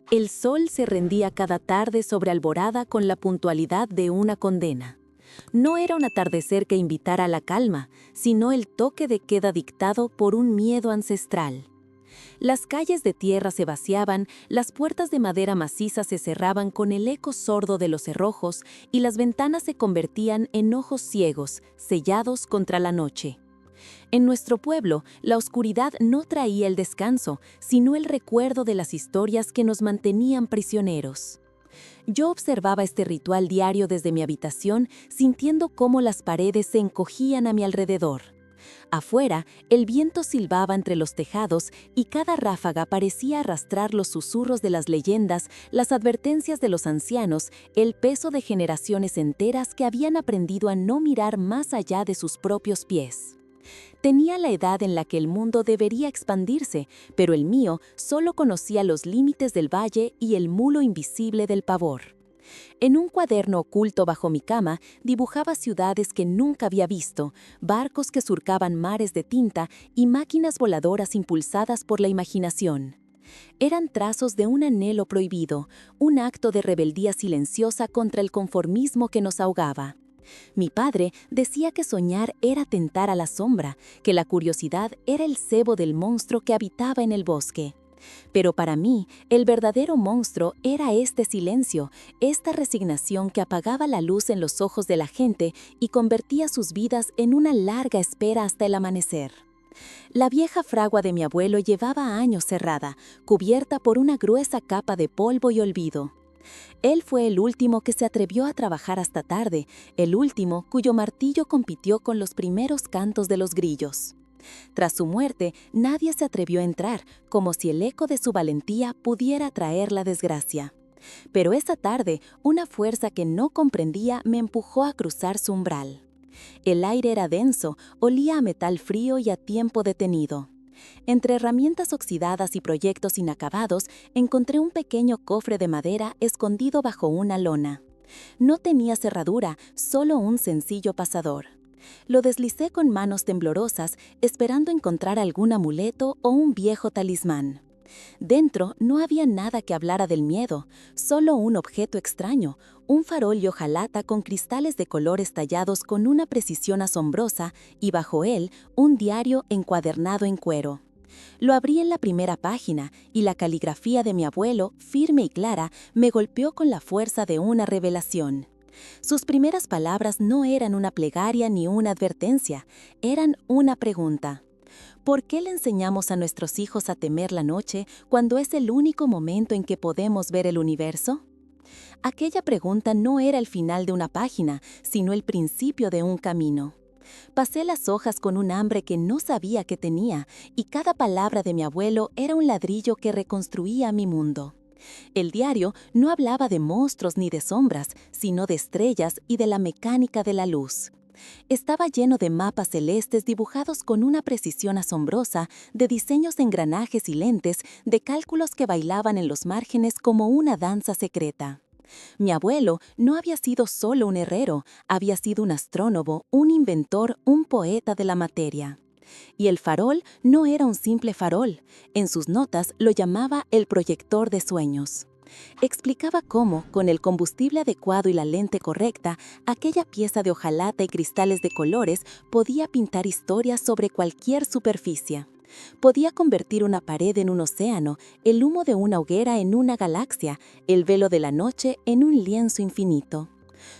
El sol se rendía cada tarde sobre Alborada con la puntualidad de una condena. No era un atardecer que invitara a la calma, sino el toque de queda dictado por un miedo ancestral. Las calles de tierra se vaciaban, las puertas de madera maciza se cerraban con el eco sordo de los cerrojos y las ventanas se convertían en ojos ciegos, sellados contra la noche. En nuestro pueblo, la oscuridad no traía el descanso, sino el recuerdo de las historias que nos mantenían prisioneros. Yo observaba este ritual diario desde mi habitación, sintiendo cómo las paredes se encogían a mi alrededor. Afuera, el viento silbaba entre los tejados y cada ráfaga parecía arrastrar los susurros de las leyendas, las advertencias de los ancianos, el peso de generaciones enteras que habían aprendido a no mirar más allá de sus propios pies. Tenía la edad en la que el mundo debería expandirse, pero el mío solo conocía los límites del valle y el mulo invisible del pavor. En un cuaderno oculto bajo mi cama dibujaba ciudades que nunca había visto, barcos que surcaban mares de tinta y máquinas voladoras impulsadas por la imaginación. Eran trazos de un anhelo prohibido, un acto de rebeldía silenciosa contra el conformismo que nos ahogaba. Mi padre decía que soñar era tentar a la sombra, que la curiosidad era el cebo del monstruo que habitaba en el bosque. Pero para mí, el verdadero monstruo era este silencio, esta resignación que apagaba la luz en los ojos de la gente y convertía sus vidas en una larga espera hasta el amanecer. La vieja fragua de mi abuelo llevaba años cerrada, cubierta por una gruesa capa de polvo y olvido. Él fue el último que se atrevió a trabajar hasta tarde, el último cuyo martillo compitió con los primeros cantos de los grillos. Tras su muerte, nadie se atrevió a entrar, como si el eco de su valentía pudiera traer la desgracia. Pero esa tarde, una fuerza que no comprendía me empujó a cruzar su umbral. El aire era denso, olía a metal frío y a tiempo detenido. Entre herramientas oxidadas y proyectos inacabados, encontré un pequeño cofre de madera escondido bajo una lona. No tenía cerradura, solo un sencillo pasador. Lo deslicé con manos temblorosas, esperando encontrar algún amuleto o un viejo talismán. Dentro no había nada que hablara del miedo, solo un objeto extraño, un farol y hojalata con cristales de colores tallados con una precisión asombrosa y bajo él un diario encuadernado en cuero. Lo abrí en la primera página y la caligrafía de mi abuelo, firme y clara, me golpeó con la fuerza de una revelación. Sus primeras palabras no eran una plegaria ni una advertencia, eran una pregunta. ¿Por qué le enseñamos a nuestros hijos a temer la noche cuando es el único momento en que podemos ver el universo? Aquella pregunta no era el final de una página, sino el principio de un camino. Pasé las hojas con un hambre que no sabía que tenía, y cada palabra de mi abuelo era un ladrillo que reconstruía mi mundo. El diario no hablaba de monstruos ni de sombras, sino de estrellas y de la mecánica de la luz. Estaba lleno de mapas celestes dibujados con una precisión asombrosa, de diseños de engranajes y lentes, de cálculos que bailaban en los márgenes como una danza secreta. Mi abuelo no había sido solo un herrero, había sido un astrónomo, un inventor, un poeta de la materia. Y el farol no era un simple farol, en sus notas lo llamaba el proyector de sueños. Explicaba cómo, con el combustible adecuado y la lente correcta, aquella pieza de hojalata y cristales de colores podía pintar historias sobre cualquier superficie. Podía convertir una pared en un océano, el humo de una hoguera en una galaxia, el velo de la noche en un lienzo infinito.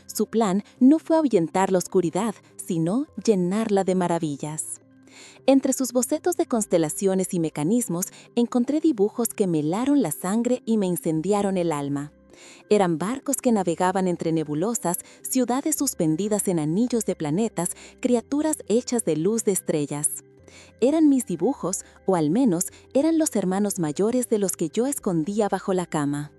Su plan no fue ahuyentar la oscuridad, sino llenarla de maravillas. Entre sus bocetos de constelaciones y mecanismos, encontré dibujos que me helaron la sangre y me incendiaron el alma. Eran barcos que navegaban entre nebulosas, ciudades suspendidas en anillos de planetas, criaturas hechas de luz de estrellas. Eran mis dibujos, o al menos eran los hermanos mayores de los que yo escondía bajo la cama.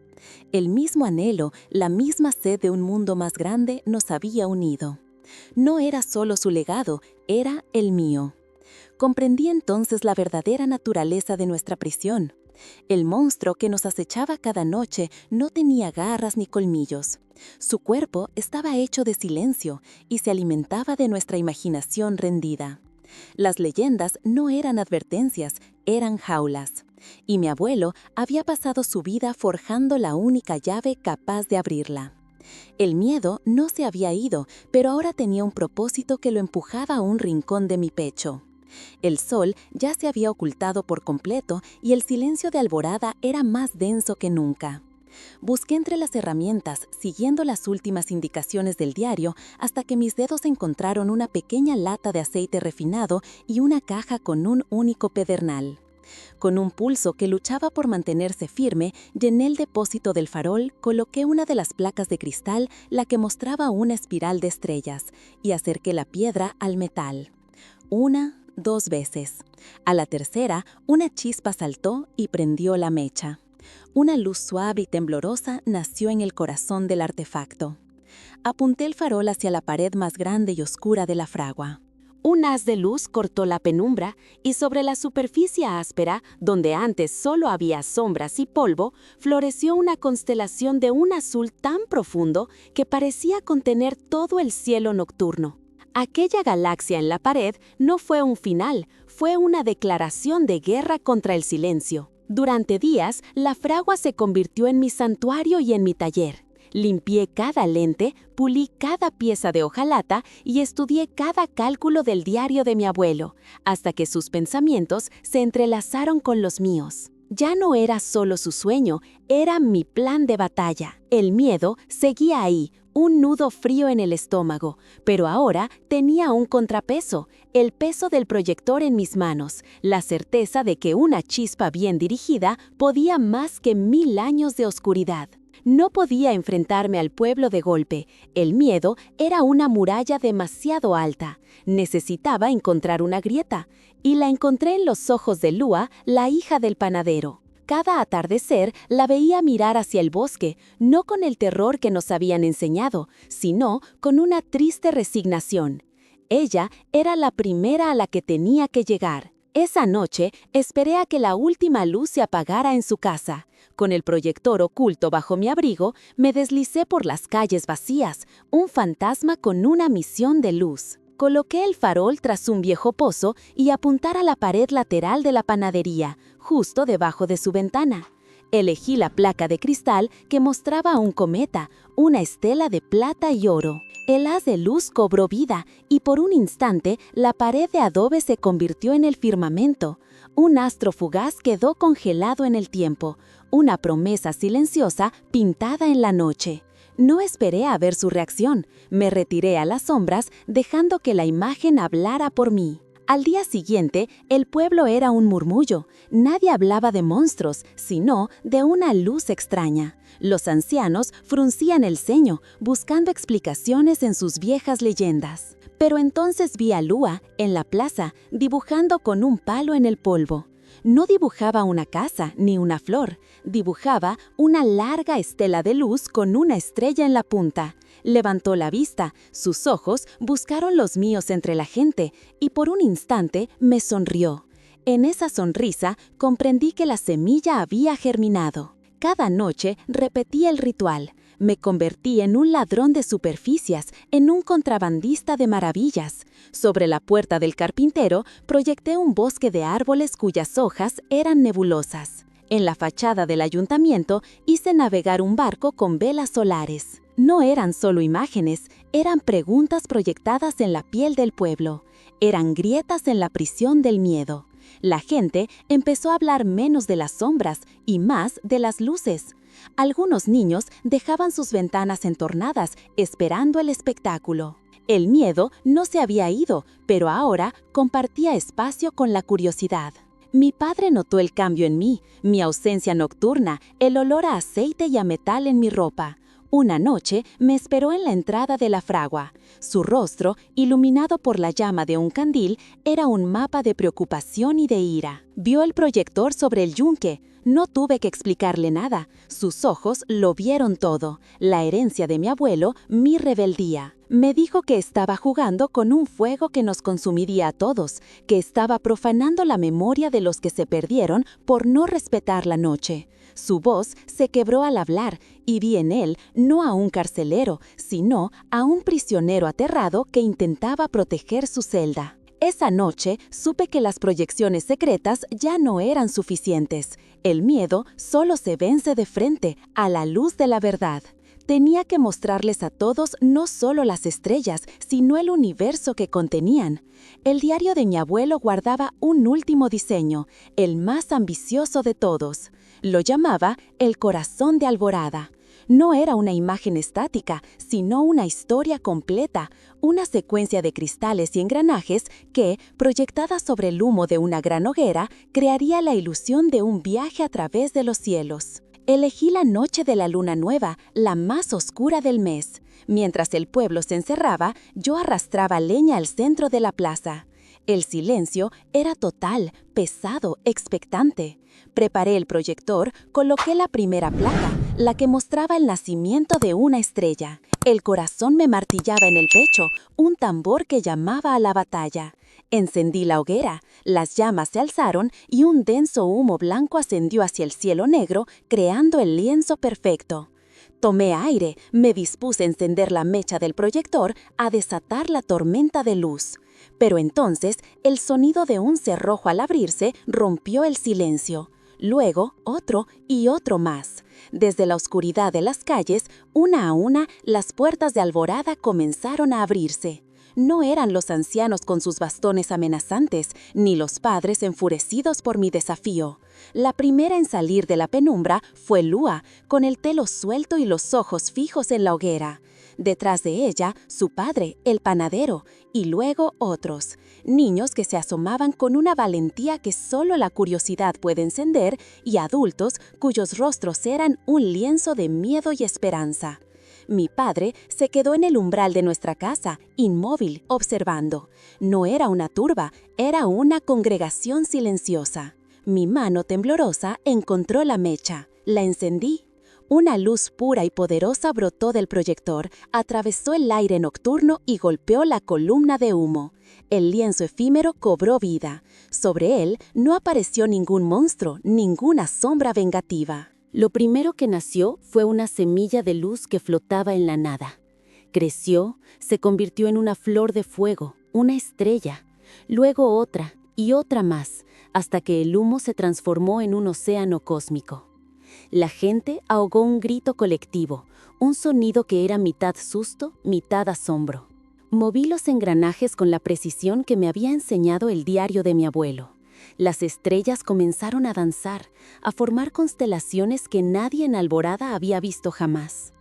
El mismo anhelo, la misma sed de un mundo más grande nos había unido. No era solo su legado, era el mío. Comprendí entonces la verdadera naturaleza de nuestra prisión. El monstruo que nos acechaba cada noche no tenía garras ni colmillos. Su cuerpo estaba hecho de silencio y se alimentaba de nuestra imaginación rendida. Las leyendas no eran advertencias, eran jaulas. y mi abuelo había pasado su vida forjando la única llave capaz de abrirla. El miedo no se había ido, pero ahora tenía un propósito que lo empujaba a un rincón de mi pecho. El sol ya se había ocultado por completo y el silencio de Alborada era más denso que nunca. Busqué entre las herramientas, siguiendo las últimas indicaciones del diario, hasta que mis dedos encontraron una pequeña lata de aceite refinado y una caja con un único pedernal. Con un pulso que luchaba por mantenerse firme, llené el depósito del farol, coloqué una de las placas de cristal, la que mostraba una espiral de estrellas, y acerqué la piedra al metal. 1, 2 veces. A la tercera, una chispa saltó y prendió la mecha. Una luz suave y temblorosa nació en el corazón del artefacto. Apunté el farol hacia la pared más grande y oscura de la fragua. Un haz de luz cortó la penumbra y sobre la superficie áspera, donde antes solo había sombras y polvo, floreció una constelación de un azul tan profundo que parecía contener todo el cielo nocturno. Aquella galaxia en la pared no fue un final, fue una declaración de guerra contra el silencio. Durante días, la fragua se convirtió en mi santuario y en mi taller. Limpié cada lente, pulí cada pieza de hojalata y estudié cada cálculo del diario de mi abuelo, hasta que sus pensamientos se entrelazaron con los míos. Ya no era solo su sueño, era mi plan de batalla. El miedo seguía ahí, un nudo frío en el estómago, pero ahora tenía un contrapeso, el peso del proyector en mis manos, la certeza de que una chispa bien dirigida podía más que 1000 años de oscuridad. No podía enfrentarme al pueblo de golpe. El miedo era una muralla demasiado alta. Necesitaba encontrar una grieta, y la encontré en los ojos de Lua, la hija del panadero. Cada atardecer la veía mirar hacia el bosque, no con el terror que nos habían enseñado, sino con una triste resignación. Ella era la primera a la que tenía que llegar. Esa noche esperé a que la última luz se apagara en su casa. Con el proyector oculto bajo mi abrigo, me deslicé por las calles vacías, un fantasma con una misión de luz. Coloqué el farol tras un viejo pozo y apunté a la pared lateral de la panadería, justo debajo de su ventana. Elegí la placa de cristal que mostraba un cometa, una estela de plata y oro. El haz de luz cobró vida y por un instante la pared de adobe se convirtió en el firmamento. Un astro fugaz quedó congelado en el tiempo, una promesa silenciosa pintada en la noche. No esperé a ver su reacción, me retiré a las sombras dejando que la imagen hablara por mí. Al día siguiente, el pueblo era un murmullo. Nadie hablaba de monstruos, sino de una luz extraña. Los ancianos fruncían el ceño, buscando explicaciones en sus viejas leyendas. Pero entonces vi a Lua, en la plaza, dibujando con un palo en el polvo. No dibujaba una casa ni una flor, dibujaba una larga estela de luz con una estrella en la punta. Levantó la vista, sus ojos buscaron los míos entre la gente y por un instante me sonrió. En esa sonrisa comprendí que la semilla había germinado. Cada noche repetí el ritual. Me convertí en un ladrón de superficies, en un contrabandista de maravillas. Sobre la puerta del carpintero proyecté un bosque de árboles cuyas hojas eran nebulosas. En la fachada del ayuntamiento hice navegar un barco con velas solares. No eran solo imágenes, eran preguntas proyectadas en la piel del pueblo. Eran grietas en la prisión del miedo. La gente empezó a hablar menos de las sombras y más de las luces. Algunos niños dejaban sus ventanas entornadas, esperando el espectáculo. El miedo no se había ido, pero ahora compartía espacio con la curiosidad. Mi padre notó el cambio en mí, mi ausencia nocturna, el olor a aceite y a metal en mi ropa. Una noche me esperó en la entrada de la fragua. Su rostro, iluminado por la llama de un candil, era un mapa de preocupación y de ira. Vio el proyector sobre el yunque. No tuve que explicarle nada. Sus ojos lo vieron todo. La herencia de mi abuelo, mi rebeldía. Me dijo que estaba jugando con un fuego que nos consumiría a todos, que estaba profanando la memoria de los que se perdieron por no respetar la noche. Su voz se quebró al hablar y vi en él no a un carcelero, sino a un prisionero aterrado que intentaba proteger su celda. Esa noche supe que las proyecciones secretas ya no eran suficientes. El miedo solo se vence de frente, a la luz de la verdad. Tenía que mostrarles a todos no solo las estrellas, sino el universo que contenían. El diario de mi abuelo guardaba un último diseño, el más ambicioso de todos. Lo llamaba El Corazón de Alborada. No era una imagen estática, sino una historia completa, una secuencia de cristales y engranajes que, proyectada sobre el humo de una gran hoguera, crearía la ilusión de un viaje a través de los cielos. Elegí la noche de la luna nueva, la más oscura del mes. Mientras el pueblo se encerraba, yo arrastraba leña al centro de la plaza. El silencio era total, pesado, expectante. Preparé el proyector, coloqué la primera placa, la que mostraba el nacimiento de una estrella. El corazón me martillaba en el pecho, un tambor que llamaba a la batalla. Encendí la hoguera, las llamas se alzaron y un denso humo blanco ascendió hacia el cielo negro, creando el lienzo perfecto. Tomé aire, me dispuse a encender la mecha del proyector, a desatar la tormenta de luz. Pero entonces, el sonido de un cerrojo al abrirse rompió el silencio. Luego, otro y otro más. Desde la oscuridad de las calles, una a una, las puertas de Alborada comenzaron a abrirse. No eran los ancianos con sus bastones amenazantes, ni los padres enfurecidos por mi desafío. La primera en salir de la penumbra fue Lua, con el pelo suelto y los ojos fijos en la hoguera. Detrás de ella, su padre, el panadero, y luego otros. Niños que se asomaban con una valentía que solo la curiosidad puede encender, y adultos cuyos rostros eran un lienzo de miedo y esperanza. Mi padre se quedó en el umbral de nuestra casa, inmóvil, observando. No era una turba, era una congregación silenciosa. Mi mano temblorosa encontró la mecha. La encendí. Una luz pura y poderosa brotó del proyector, atravesó el aire nocturno y golpeó la columna de humo. El lienzo efímero cobró vida. Sobre él no apareció ningún monstruo, ninguna sombra vengativa. Lo primero que nació fue una semilla de luz que flotaba en la nada. Creció, se convirtió en una flor de fuego, una estrella, luego otra y otra más, hasta que el humo se transformó en un océano cósmico. La gente ahogó un grito colectivo, un sonido que era mitad susto, mitad asombro. Moví los engranajes con la precisión que me había enseñado el diario de mi abuelo. Las estrellas comenzaron a danzar, a formar constelaciones que nadie en Alborada había visto jamás.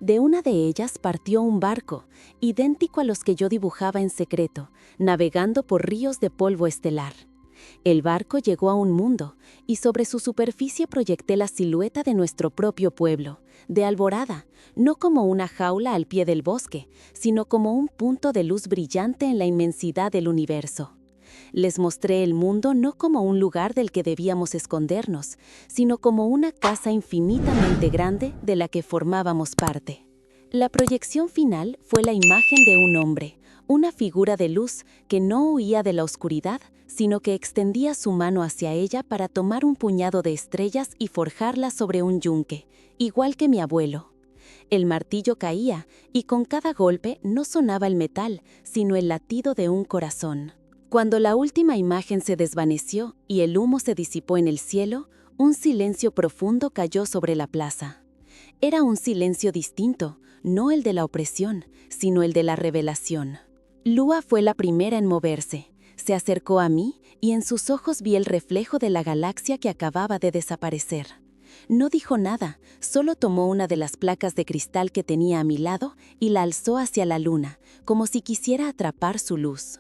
De una de ellas partió un barco, idéntico a los que yo dibujaba en secreto, navegando por ríos de polvo estelar. El barco llegó a un mundo, y sobre su superficie proyecté la silueta de nuestro propio pueblo, de Alborada, no como una jaula al pie del bosque, sino como un punto de luz brillante en la inmensidad del universo. Les mostré el mundo no como un lugar del que debíamos escondernos, sino como una casa infinitamente grande de la que formábamos parte. La proyección final fue la imagen de un hombre, una figura de luz que no huía de la oscuridad, sino que extendía su mano hacia ella para tomar un puñado de estrellas y forjarlas sobre un yunque, igual que mi abuelo. El martillo caía, y con cada golpe no sonaba el metal, sino el latido de un corazón. Cuando la última imagen se desvaneció y el humo se disipó en el cielo, un silencio profundo cayó sobre la plaza. Era un silencio distinto, no el de la opresión, sino el de la revelación. Lua fue la primera en moverse. Se acercó a mí y en sus ojos vi el reflejo de la galaxia que acababa de desaparecer. No dijo nada, solo tomó una de las placas de cristal que tenía a mi lado y la alzó hacia la luna, como si quisiera atrapar su luz.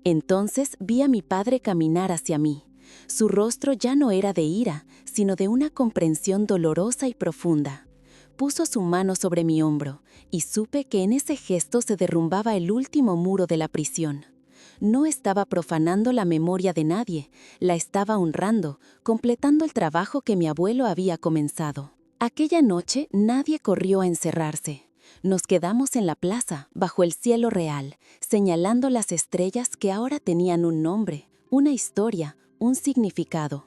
Entonces vi a mi padre caminar hacia mí. Su rostro ya no era de ira, sino de una comprensión dolorosa y profunda. Puso su mano sobre mi hombro, y supe que en ese gesto se derrumbaba el último muro de la prisión. No estaba profanando la memoria de nadie, la estaba honrando, completando el trabajo que mi abuelo había comenzado. Aquella noche nadie corrió a encerrarse. Nos quedamos en la plaza, bajo el cielo real, señalando las estrellas que ahora tenían un nombre, una historia, un significado.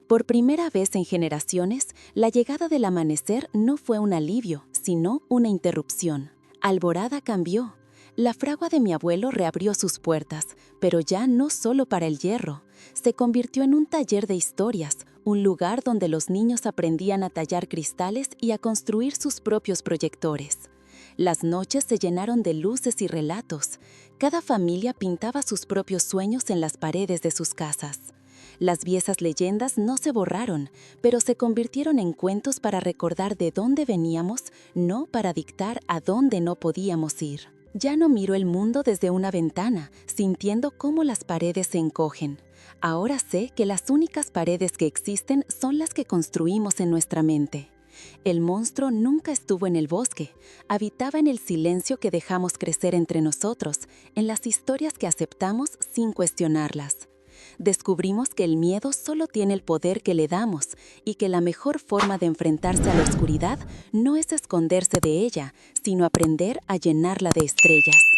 Por primera vez en generaciones, la llegada del amanecer no fue un alivio, sino una interrupción. Alborada cambió. La fragua de mi abuelo reabrió sus puertas, pero ya no solo para el hierro. Se convirtió en un taller de historias, un lugar donde los niños aprendían a tallar cristales y a construir sus propios proyectores. Las noches se llenaron de luces y relatos. Cada familia pintaba sus propios sueños en las paredes de sus casas. Las viejas leyendas no se borraron, pero se convirtieron en cuentos para recordar de dónde veníamos, no para dictar a dónde no podíamos ir. Ya no miro el mundo desde una ventana, sintiendo cómo las paredes se encogen. Ahora sé que las únicas paredes que existen son las que construimos en nuestra mente. El monstruo nunca estuvo en el bosque, habitaba en el silencio que dejamos crecer entre nosotros, en las historias que aceptamos sin cuestionarlas. Descubrimos que el miedo solo tiene el poder que le damos y que la mejor forma de enfrentarse a la oscuridad no es esconderse de ella, sino aprender a llenarla de estrellas.